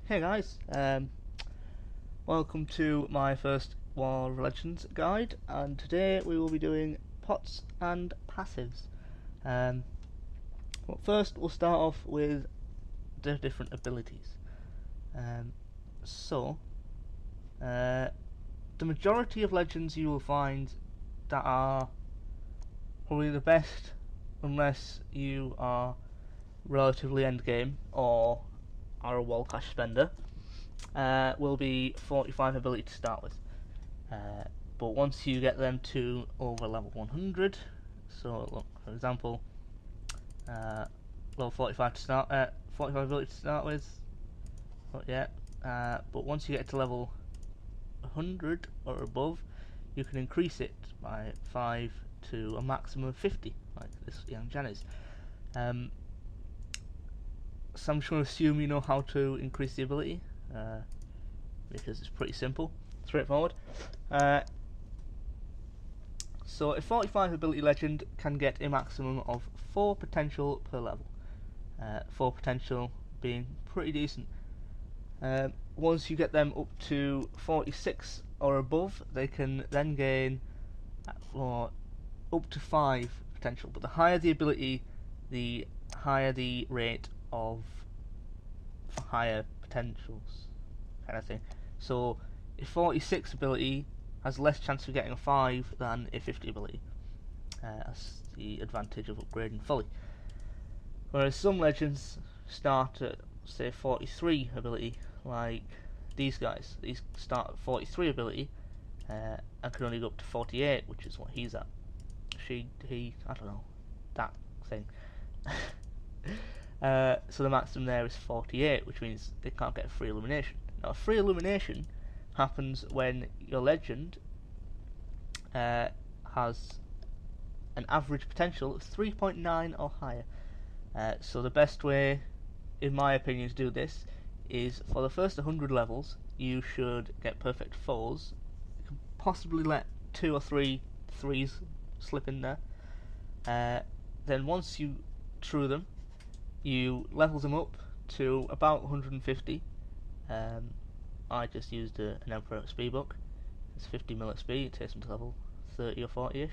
Hey guys, welcome to my first War of Legends guide, and today we will be doing pots and passives. Well, first we'll start off with the different abilities. The majority of legends you will find that are probably the best, unless you are relatively endgame or are a wall cash spender, will be 45 ability to start with. But once you get them to over level 100, so look, for example, level 45 to start, 45 ability to start with, not yet. But once you get to level 100 or above, you can increase it by 5 to a maximum of 50, like this young Jan is. So I'm just going to assume you know how to increase the ability, because it's pretty simple, straightforward. So a 45 ability legend can get a maximum of 4 potential per level. 4 potential being pretty decent. Once you get them up to 46 or above, they can then gain up to 5 potential. But the higher the ability, the higher the rate of higher potentials, kind of thing. So a 46 ability has less chance of getting a 5 than a 50 ability. That's the advantage of upgrading fully. Whereas some legends start at, say, 43 ability, like these guys. These start at 43 ability and can only go up to 48, which is what he's at. He, I don't know, that thing. So the maximum there is 48, which means they can't get a free illumination. Now, a free illumination happens when your legend has an average potential of 3.9 or higher. So the best way, in my opinion, to do this is for the first 100 levels, you should get perfect 4s. You can possibly let 2 or 3 3s slip in there. Then once you true them, you level them up to about 150. I just used an Emperor speedbook. It's 50 mil at speed. It takes them to level 30 or 40ish.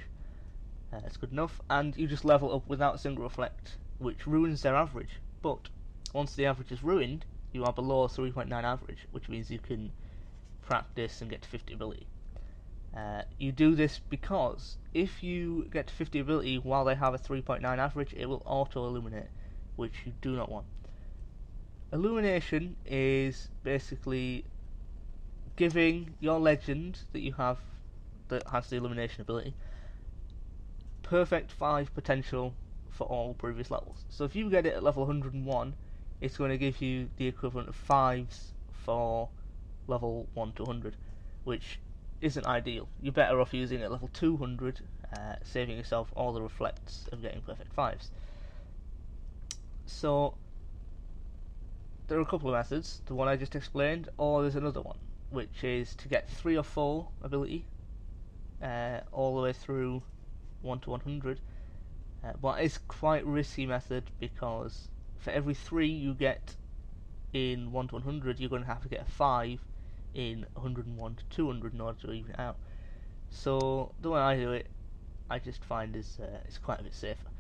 It's good enough, and you just level up without a single reflect, which ruins their average. But once the average is ruined, you are below 3.9 average, which means you can practice and get to 50 ability. You do this because if you get to 50 ability while they have a 3.9 average, it will auto-illuminate, which you do not want. Illumination is basically giving your legend that you have that has the illumination ability perfect 5 potential for all previous levels. So if you get it at level 101, it's going to give you the equivalent of 5s for level 1 to 100, which isn't ideal. You're better off using it at level 200, saving yourself all the reflects of getting perfect 5s. So there are a couple of methods, the one I just explained, or there's another one, which is to get 3 or 4 ability all the way through 1 to 100. But it's quite a risky method, because for every 3 you get in 1 to 100, you're going to have to get a 5 in 101 to 200 in order to even it out. So the way I do it, I just find is it's quite a bit safer.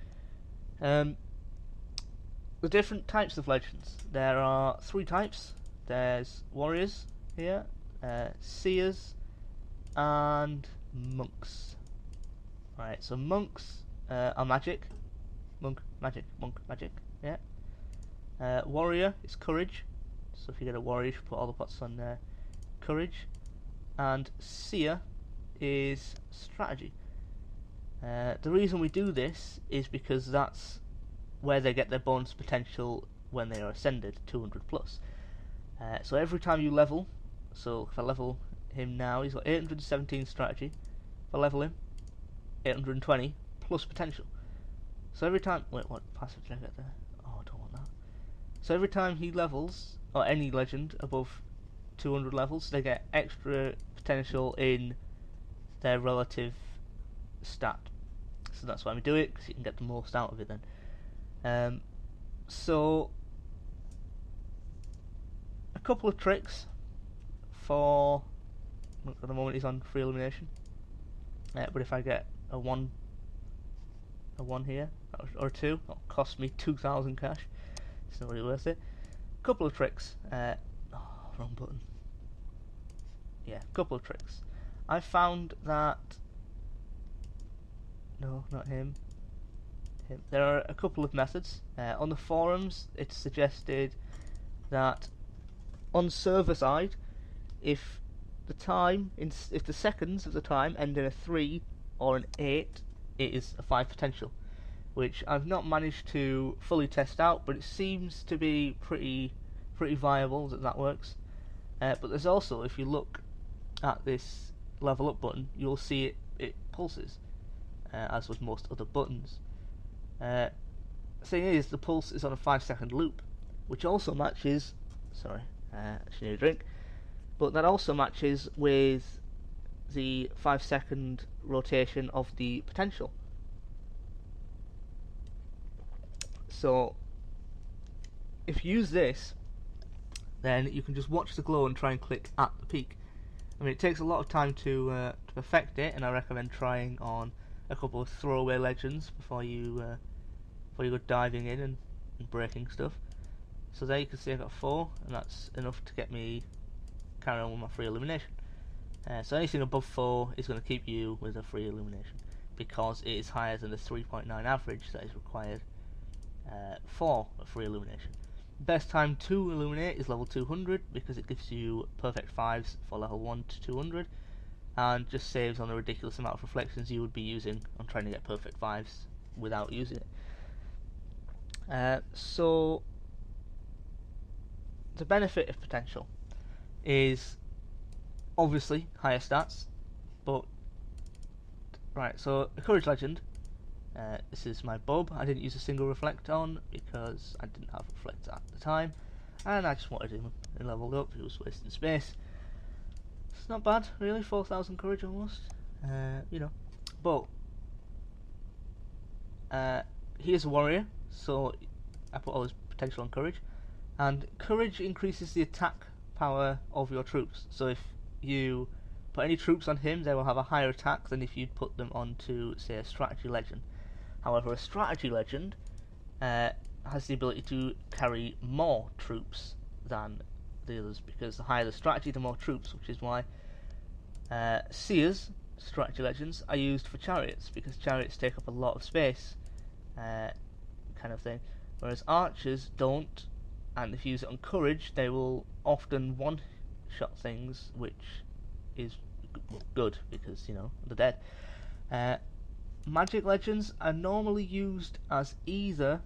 The different types of legends. There are 3 types. There's warriors here, seers, and monks. Right, so monks are magic. Monk, magic, yeah. Warrior is courage. So if you get a warrior, you should put all the pots on courage. And seer is strategy. The reason we do this is because that's where they get their bonus potential when they are ascended, 200 plus. So every time you level, so if I level him now, he's got 817 strategy. If I level him, 820 plus potential. So every time, wait, what passive did I get there? Oh, I don't want that. So every time he levels, or any legend above 200 levels, they get extra potential in their relative stat. So that's why we do it, because you can get the most out of it then. So couple of tricks for. At the moment he's on free illumination, but if I get a one here or a 2, it'll cost me 2,000 cash. It's not really worth it. Couple of tricks. Wrong button. Yeah, couple of tricks. I found that. No, not him. There are a couple of methods. On the forums, it's suggested that on server side, if the seconds of the time end in a 3 or an 8, it is a 5 potential, which I've not managed to fully test out, but it seems to be pretty viable that works. But there's also, if you look at this level up button, you'll see it pulses, as with most other buttons. Thing is, the pulse is on a 5-second loop, which also matches. Sorry, I should need a drink. But that also matches with the 5-second rotation of the potential. So if you use this, then you can just watch the glow and try and click at the peak. I mean, it takes a lot of time to perfect it, and I recommend trying on a couple of throwaway legends before you go diving in and breaking stuff. So there you can see I got 4, and that's enough to get me carry on with my free illumination. So anything above 4 is going to keep you with a free illumination, because it is higher than the 3.9 average that is required for a free illumination. Best time to illuminate is level 200, because it gives you perfect 5s for level 1 to 200, and just saves on the ridiculous amount of reflections you would be using on trying to get perfect 5s without using it. So the benefit of potential is obviously higher stats, but right, so a courage legend, this is my Bob. I didn't use a single reflect on because I didn't have reflect at the time, and I just wanted him leveled up. He was wasting space. It's not bad really, 4,000 courage almost, you know, but he is a warrior, so I put all his potential on courage, and courage increases the attack power of your troops. So if you put any troops on him, they will have a higher attack than if you'd put them onto, say, a strategy legend. However, a strategy legend has the ability to carry more troops than the others, because the higher the strategy, the more troops, which is why seers, strategy legends, are used for chariots, because chariots take up a lot of space, kind of thing, whereas archers don't, and if you use it on courage, they will often one-shot things, which is good, because, you know, they're dead. Magic legends are normally used as either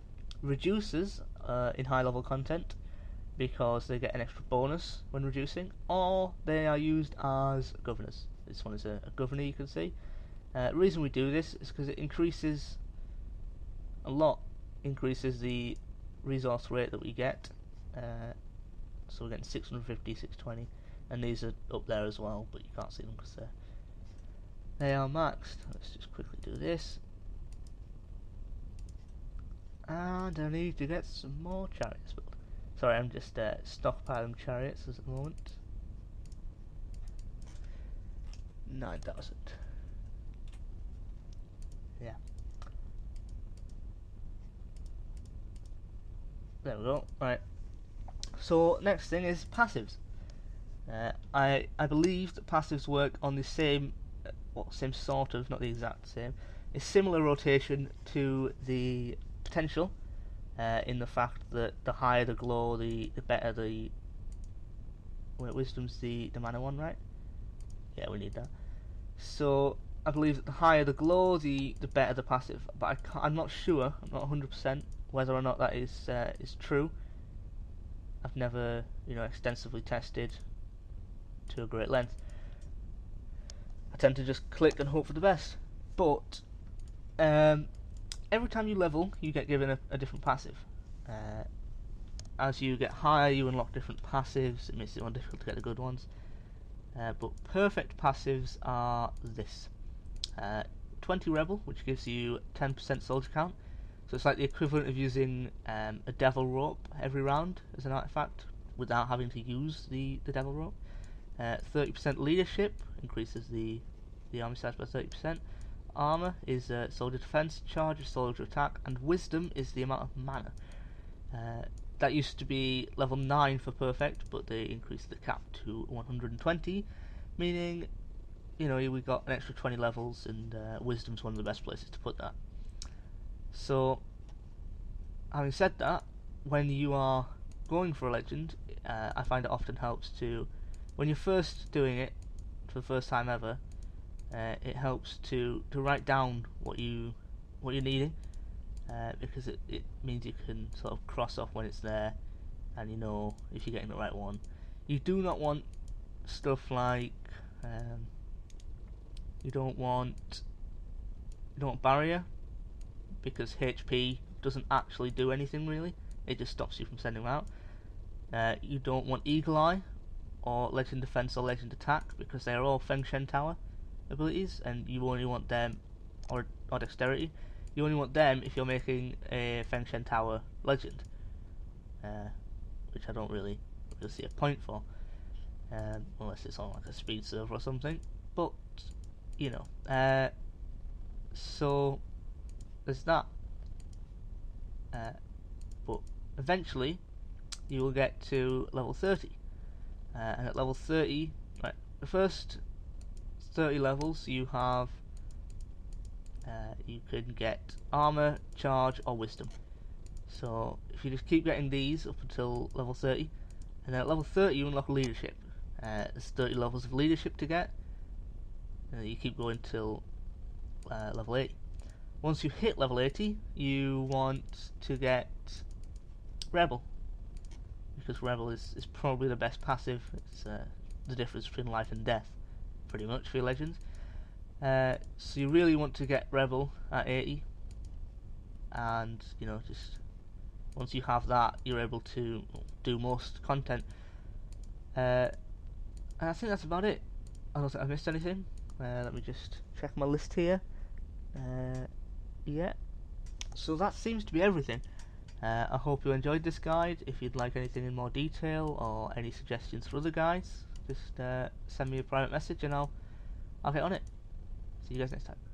reducers in high level content, because they get an extra bonus when reducing, or they are used as governors. This one is a governor, you can see. The reason we do this is because it increases the resource rate that we get. So we're getting 650, 620, and these are up there as well, but you can't see them because they are maxed. Let's just quickly do this, and I need to get some more chariots built. Sorry, I'm just stockpiling chariots at the moment. 9,000. Yeah. There we go. Right. So next thing is passives. I believe that passives work on the same, same sort of, not the exact same, a similar rotation to the potential, in the fact that the higher the glow, the better the. Wait, wisdom's the mana one, right? Yeah, we need that. So I believe that the higher the glow, the better the passive. But I'm not sure. I'm not 100% whether or not that is true. I've never, extensively tested to a great length. I tend to just click and hope for the best. But every time you level, you get given a different passive. As you get higher, you unlock different passives. It makes it more difficult to get the good ones. But perfect passives are this. 20 Rebel, which gives you 10% soldier count. So it's like the equivalent of using a devil rope every round as an artifact without having to use the devil rope. 30% leadership increases the army size by 30%. Armor is soldier defense, charge is soldier attack, and wisdom is the amount of mana. That used to be level 9 for perfect, but they increased the cap to 120, meaning, you know, we got an extra 20 levels, and wisdom's one of the best places to put that. So, having said that, when you are going for a legend, I find it often helps to, when you're first doing it for the first time ever, it helps to write down what you're needing, because it means you can sort of cross off when it's there, and you know if you're getting the right one. You do not want stuff like you don't want barrier, because HP doesn't actually do anything really. It just stops you from sending them out. You don't want Eagle Eye or Legend Defense or Legend Attack, because they are all Feng Shen Tower abilities, and you only want them, or Dexterity. You only want them if you're making a Feng Shen Tower Legend, which I don't really see a point for, unless it's on like a speed server or something. But you know, so there's that. But eventually you will get to level 30, and at level 30, right, the first 30 levels you have, you can get armor, charge, or wisdom. So if you just keep getting these up until level 30, and then at level 30 you unlock leadership. There's 30 levels of leadership to get, and you keep going till level 80. Once you hit level 80, you want to get Rebel, because Rebel is probably the best passive. It's the difference between life and death, pretty much, for your legends. So you really want to get Rebel at 80, and you know, just once you have that, you're able to do most content. And I think that's about it. I don't think I've missed anything. Let me just check my list here. Yeah, so that seems to be everything. I hope you enjoyed this guide. If you'd like anything in more detail or any suggestions for other guides, just send me a private message and I'll get on it. See you guys next time.